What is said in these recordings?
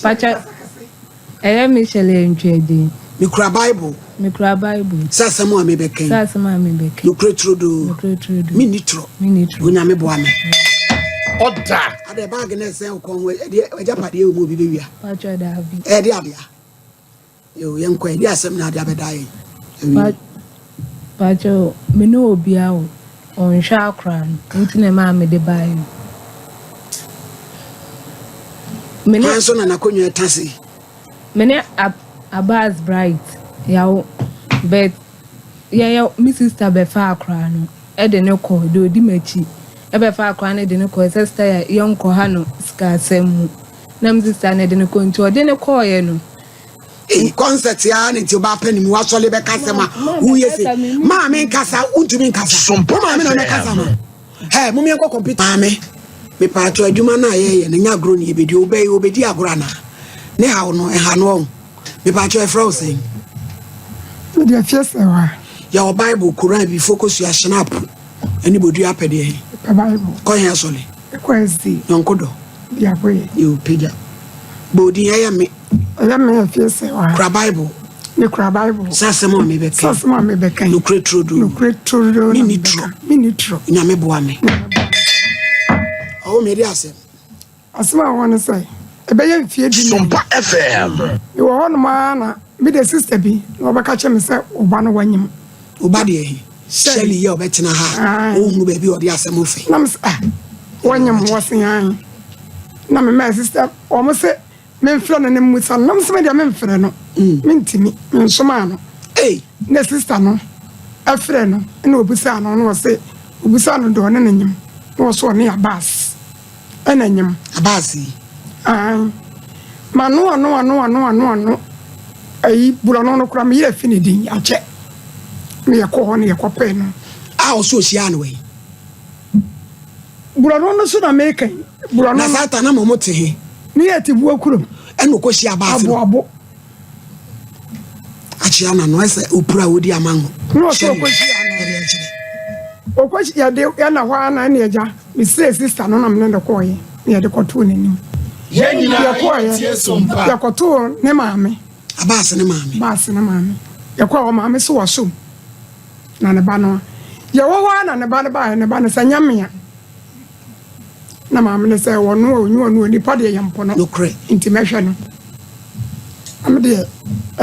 Pacha Michelle Trade. Mikra Bible. Sasamo amebeke. You create through Minitro. Unyame boame. Oda. Ade bag na say okon ejapade e mu bibia. Pacha da bi. De abia. Yo yenko e di asem na ade abedai. Pacha me no obia o. On sha kran. Ntine ma me de bai. Me no so na nakonyo etase. Me ne Abaz bright. Yaw but ya mi sister be fa akra no e de ne ko do di machi e be fa akra ne de ne ko sister ya yonko ha no ska semu na mi sister ne de ne ko nti o de ne ko ye no concert ya ne ti ba pani mi wa so le be kasa ma wu ye se ma me kasa untumi kasa ma me na kasa ma he mo me ko computer ma me pa to adwuma na ye ne nya agro ne be di obedi agro na ne ha no e ha no me pa to e frozen the fiesta your Bible Quran be focus your snap anybody apede Bible ko here sole kwezi nkodo ya boy you pija bodi ya me fiesta kra Bible me kra Bible sasemo me be kan you create through minitro nyame boa me oh me dey asem asema won say e be ye fie di SOMPA FM you won ma na me the sister bi no be ka che me say oba no wanyim oba de Shelly ye obetina ha ohunu ba bi odi asem ofe na me wanyim wosen an na me sister o mo say me mfre no ne musa na me say me dia me mfre no me ntimi me nsoma no na sister no afre no na obusa no no say obusa no do ne nyim no so ne abas enanyim abasi no ai bulano no kura me ye finidi ache me ye ko ho ne ye ko pe no o so hia no we bulano no so na make bulano na satan na momote he me ye ti bu akurum eno ko hia abasi abo achi ana no ese opura wodi amango no so ko hia no o ko hia de ya na hwa na ne eja me say sister no na me ne ko ye ye de ko to nanim Yenina tie SOMPA ya ko to ne maame abasi ne maame ya kwa maame so waso na ne ba no ya wo na ne ba ne sanyamia na maame ne say wono onyu ni pa de yampo no intimation no am de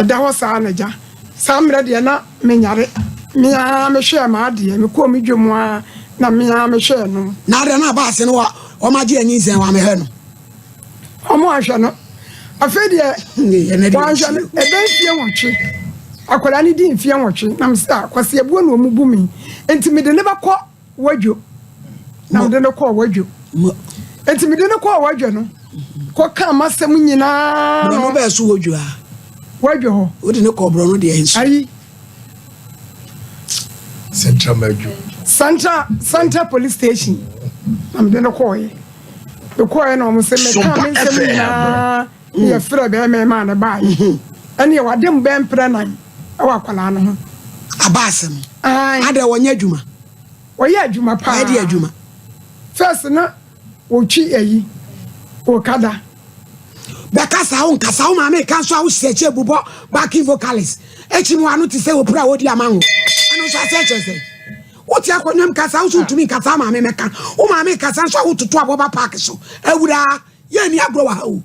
da wo sa na ja samre de na menyare mia me hwe ma de me ko mi dwom a na mia me hwe no na de na abasi no o ma je anyi zen wa me hwe no omo ahwe no afedi wanhwa ebe fie wotwe akola ni di fie wotwe na msa kwase ebuo no omubu mi enti me de ne bakọ wadwo na me de ne kọ wadwo enti me de ne kọ wadwo no kọ ka masem nyina no be so wadwo a wadwo ho o de ne kọ bro no de enso ayi Central Police Station na me de ne kọ ye because no mo se me ka me se na ye frɛ be me ma na ba yi ene wa dem be mpre nan e wa kwala no ho abasem ade wonya adwuma adwuma pa ade adwuma first na wo twi ayi Okada be kasa wo nkasa wo ma me kan so a wo seche bubo backing vocalist echi mu anu ti se wo pra wo di amanwo anu so aseche se wo ti akwanyam kasa wo so tumi kasa ma me meka wo ma me kasa so a wo tutu aboba park so awura ye ni agro wa o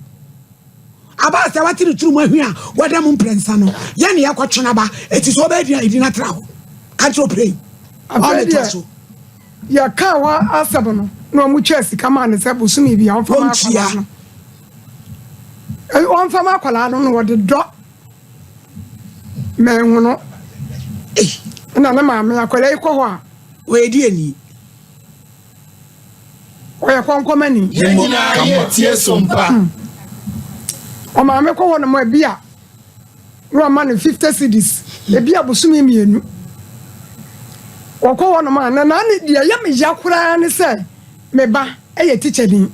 abasa watiri turu mu ahia wada mu prensa no ye ne yakotwena ba eti so ba dia idina tra ho control play so ya ka wa asabo no no mu chesi kama ne se busumi bia on fama akwala no on fama akwala no wo de do me hu no na na ma me akwala iko ho a we di ani o ya konkoma ni Yenina tie SOMPA o ma me ko ho no ma bia no ma no 50 cedis e bia busumi mienu o ko ho no ma na ni dia ya me yakura ne se me ba e ye teacher din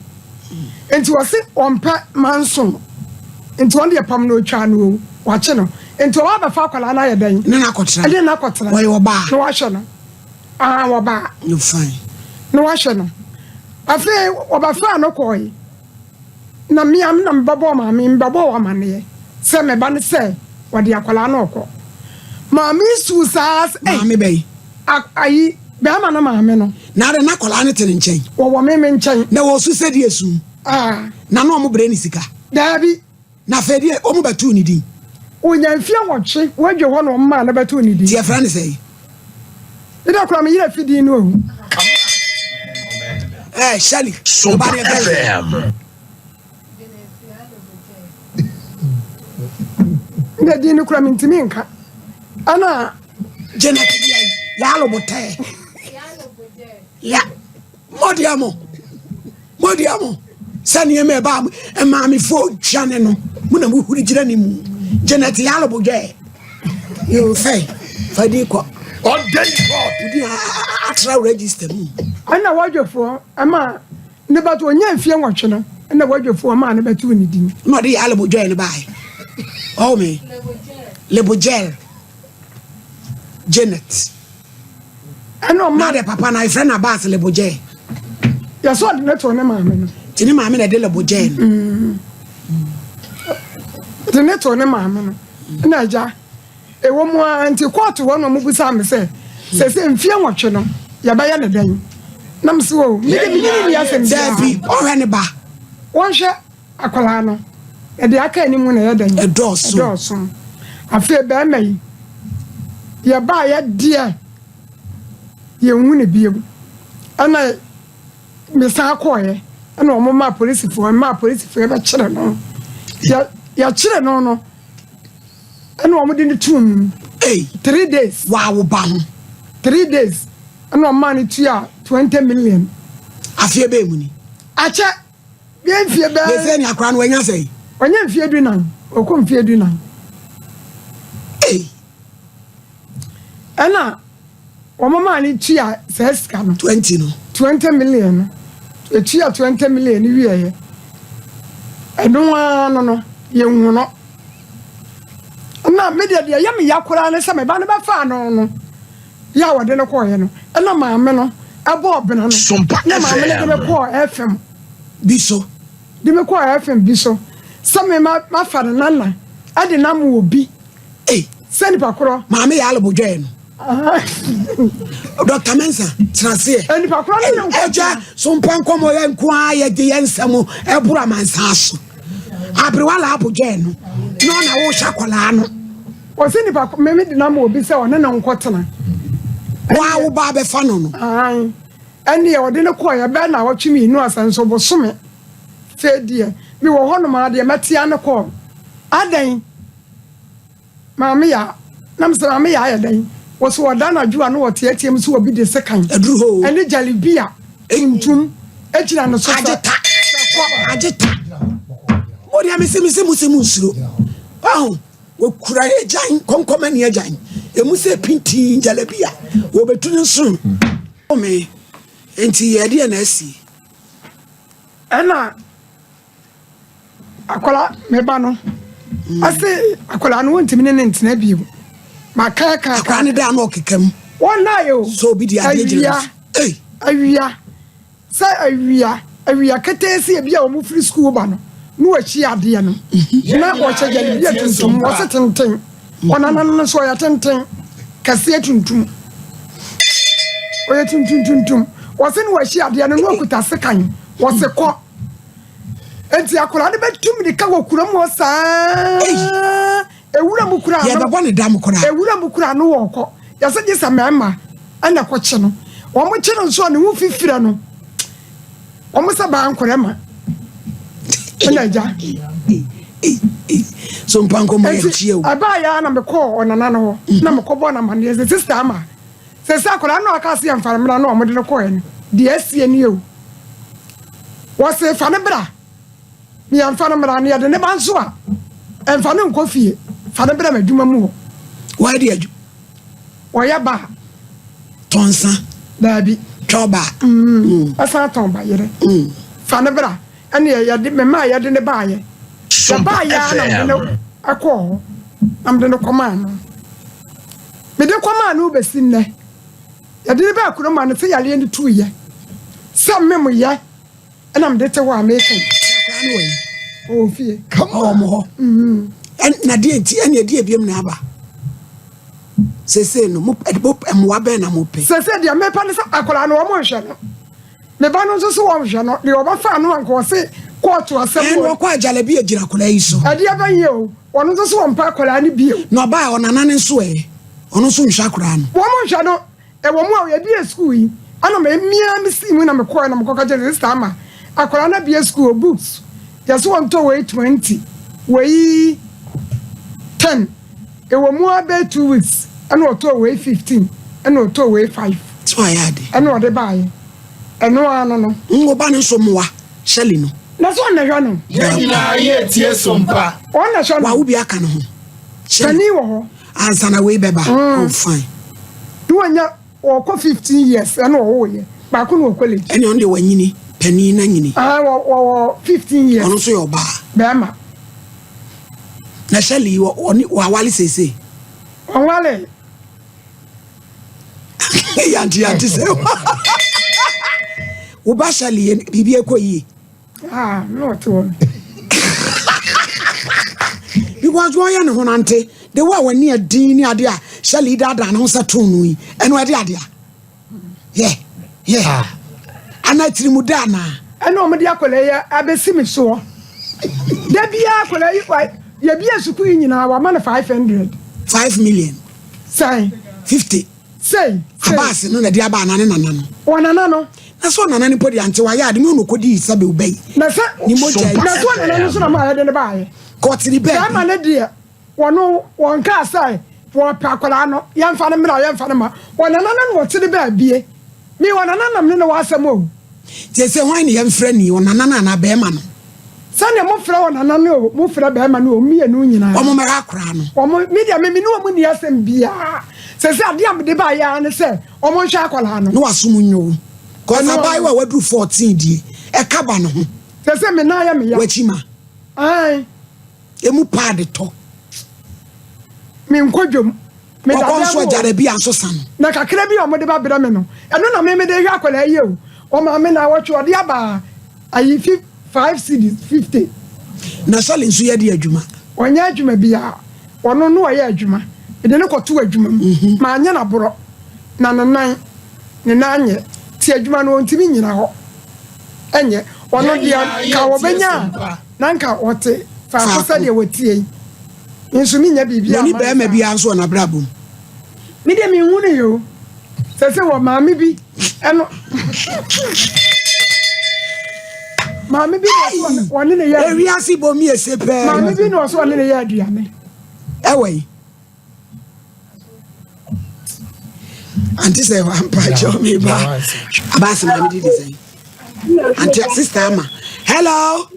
enti wo se ompa manso enti won de pam no twa no wa che no enti o ba fa akwala na ye dan ne na kotra e na kotra wo yo ba no wa hwe no wo ba you fine no wa hwe no afi wo ba fa no ko yi na me am na mbabo ma me mbabo wa mane se me ba ne se wode akwala na okọ ma me su sas ma me bɛyi ayi be ama na ma me no na de na akwala ne te nkyɛn wo me nkyɛn na wo su se de esu na no mo bre ni sika dabi na fe de o mo batu ni din onya mfia wotwe wadwe ho no ma na batu ni din tie fra ne sei ida kura me yira fidi no ohu Shali SOMPA FM nda di ni kura me ntimi nka ana Janet ya lo bote ya modiamo sani me ba e ma me fo twane no mu na mu huri gira ni mu Janet ya lo boje you say fadi ko di atra register mu ana wadwefo ama ne bato onya mfie nwotwe no ana wadwefo ama ne batu ni din no de ya lo boje ne bai oh me le boje Janet ana ma de papa na friend na bas le boje ya so de neto ne ma me no tini ma me na de le boje de neto ne ma me no na ja e wo mu anti court wo no mu busa me se mfie nwotwe no ya ba ya ne dan na me se wo me de ni ya se Dabi o hwe ne ba won hwe akwala no e de aka ni mu na ya dan e doso afi be mai ya ba ya dia ye hu ne biem ana me sa akoye ana o ma police fo be kire no ya kire no no ana o mo de ni tum 3 days wow ba 3 days ana o ma ni tua 20 million afie be mu ni ache be mfie be be se ni akra no wanya sei onye mfie du nan okọ mfie du nan ana o mama ni tua seska no 20 no 20 million no tua 20 million ni wiye eno no ye hu no na media de ya me yakora ne se me ba ne ba fa no ya wode ne ko ye no ana ma me no abo obena no SOMPA na ma me ne be ko FM biso de me ko FM biso se me ma fa na na ade na mo obi send pakoro ma me ya lo boje no Dr. Mensa transie eni pakoro ne eja SOMPA nkomo ye nko aye de yensamo ebura mansa so abrewala aboje no no na wo shakola no o se ni pakoro me de na mo obi se o ne na nkotena wa wo ba be fa no no ai eni e ode ne ko ya be na wo twimi inu asanso bo some fe die mi wo hono ma de metia ne ko adan maame ya nam se maame ya ya dan wo so oda na djua no wote atiem so obi de second aduru ho eni jalibia entum ejira no so agita odi amese musiro wo kura ejan konkoma ne ejan emuse pinti jalibia wo betunu so o me enti ye de na asi ana akola meba no ase akola no ntimi ne ntina biu makaka akwa ne da no kekam wona yo so obi di adejira awia ketesi bia o mu free school ba no no achi ade no na o cheja bia tuntum o se tenten ona nan so ya tenten kase tuntum o ya tuntum o se no achi ade no no kuta sekan o se ko enti akola de betum de ka wokura mo saa ewura mu kura no ya babo ne dam kura ewura mu kura no woko ya se gisa mema ana ko che no o mo che no so ne hu fifira no o mo sa ba ankore ma ina ja SOMPA nkomo ye chie o aba ya na me ko onana no na me ko bo na mane ze sister ama se sa akola no aka se amfara mra no o mo de ko ye de asie ni o wo se fa ne bra mi amfara mra ne ya de ne ba nso a emfa ne nko fie fa ne bra madwuma mu wa de adu wo ya ba tonsa dabi choba asa ton ba yere fa ne bra ene ya de me ma ya de ne ba ye SOMPA ya na de ne akọ am de ne koma no me de koma no be sinne ya de ne ba akoro ma no se yale ni tu ye sam me mo ye ena me de te wa me kan akwa no Oh, fear. Come on. And Nadia, and your dear Biam Naba. Say, no, Mop and Wabena Mope. Said, the American Acolano Motion. The Banos of Shano, the Obafan one was say, quarter to a seven, quite Jalabia Giraculation. I dear you, one of the swamp Pacolani Bill. No buy on an answay. On soon Shakran. One Shano, a woman, a dear school. I don't make me and see when I'm a corner of Coca this time. Acolana be a school books. Just one to way 20. Way 10. It was more about 2 weeks. And no to way 15. And no to way 5. So I had it. And no they buy. And no, I don't know. Ngobano somoa, Shelly. That's one I know. Yet, yes, SOMPA. One I shall Why would be a canon? Shelly or Answer away, Beba. Oh, fine. Do I or 15 years? I know, but I couldn't call it. And on the way, penny nangini. I or 15 years. Also, your bar. Bama. Na Shelly, or Wally say. Oh, Wally. Auntie say. Ubashali and Bibia Koyi. Ah, not one. Because why and Honante, they were near Dean Adia, Shelly Dada and Hosa Tunui, and where the Adia. Yeah. And I Trimudana. I know Mediacolea, I be simi so. There be a colea, you be a supreme in our man 500. 5 million. Say, 50. say, Abas, no, the Diabana and one anano. That's one and anybody until I had no could eat Sabu Bay. That's one and I know my head in the buy. Got to the bed. I'm an idea. One car say, for Pacolano, young Fanama, young Fanama. One another what's to the bed be. Me one another no was a move. They say, why you friendly on Nana and a bearman. Send a more flower and I know, move for a bearman, me and Union. Or Maracran. Or media, maybe no money as and be. Says I damn the buyer and say, or more Chacolano. No, assuming you. Cause I buy what do 14 D. A cabano. Says I mean, I am Wechima. Aye. Emu pa de to. Me nkodwom. Me da so jarebi anso san. Na kakra bi o mo de ba bra me no. Eno na me de hwa akola ye o. O ma me na watch ode aba. Ayi 5 cedis 50. Na sale nso ye de adwuma. Onya adwuma bia. Ono no ye adwuma. E de ne koto adwuma mu. Ma anya na boro. Na nan ne nanye. Ti adwuma no ntimi nyina ho. Enye ono dia ka wo benya. Na nka wote fa so de wotie. Nso mi nya bibia. Ni be ma bia nso na brabum. Mi de mi hu ne yo. Se wo maami bi eno. Maami bi woni ne ya. Eri asi bo mi ese pe. Maami bi no so woni ne ya aduane. Ewe. Auntie say vampire job me ba. Abas maami di say. Auntie sister Ama. Hello.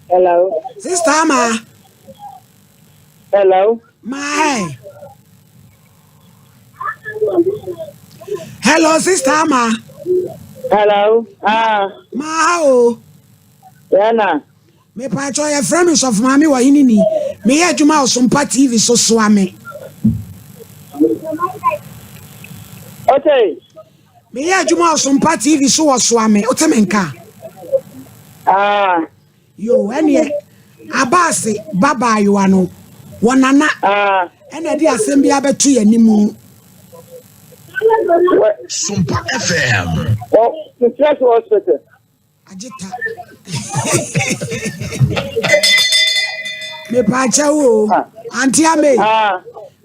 Hello. Sister Ama. Hello. My. Hello, Sister Ama. Hello. Mao. Yana. Me pa cho your friends of Mami wa inini. Me ya juma o SOMPA TV so swame. Okay. Me ya juma o SOMPA TV so swame. Otemenka. Yo, ene abase baba you ano. Wanana. Ene di asem bia betu yanimu. SOMPA FM. Oh, the stress hospital. Ajita. Me pa cha wo. Auntie Ame.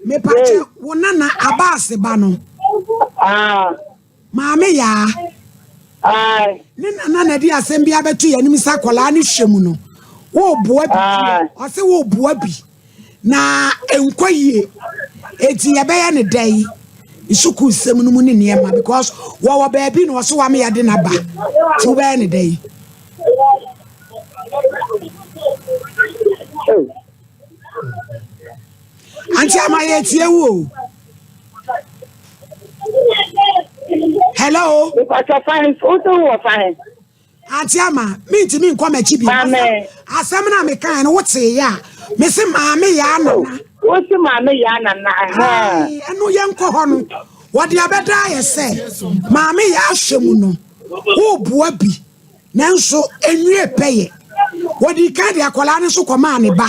Me pa cha wanana abase ba no. Maame ya. Ni nana di asem bia betu yanim sakola ni hwemu no. Wo boa bi. O se wo boa bi. Na enkwaye. Eti ye be ya ne dai. Isuku sem no mu ne niema because wo baabi no so wa me yade na ba. Ti wo be ne dai. Auntie Ama ye tie wo. Hello. If I can find photo or fine. Auntie Ama, me ti me nkwa machi bi. Asem na me kan no wote ya. Me se maame ya na. What's your maame ya na? Eno ye nkọ ho no. Wode abeda ye se. Maame ya ahwemu no. Wo bua bi. Nanso enwie peye. What the kind of Aqualani so command ba.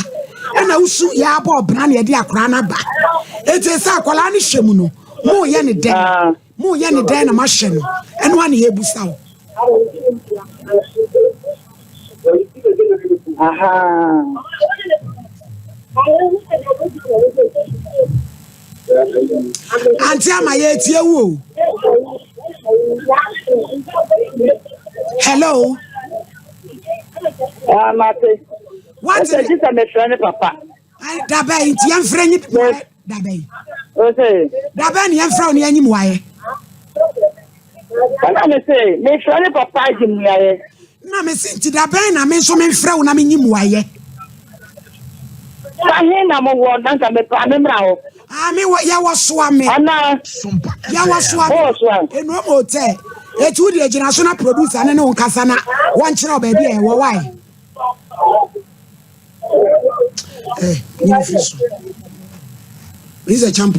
And I also ya bo brand ya crana ba. It is a Aqualani shemuno. More yenny den. More yenny den a machine. And one here busao. Aha. Auntie, my yet you. Hello. Mate. What is it? I'm a friend, Papa. I dabay, young friend, dabay. Okay. Daban, young friend, any way. I'm say, make friend, Papa, Jim. No, Miss Daban, I mean, so many frown, I mean, you way. I hear number one, I'm a problem now. I mean, what you was swamming. SOMPA You was swamming. And one more day. It's with the international producer and no Casana. One child, baby, and why? Eh, he's a champion.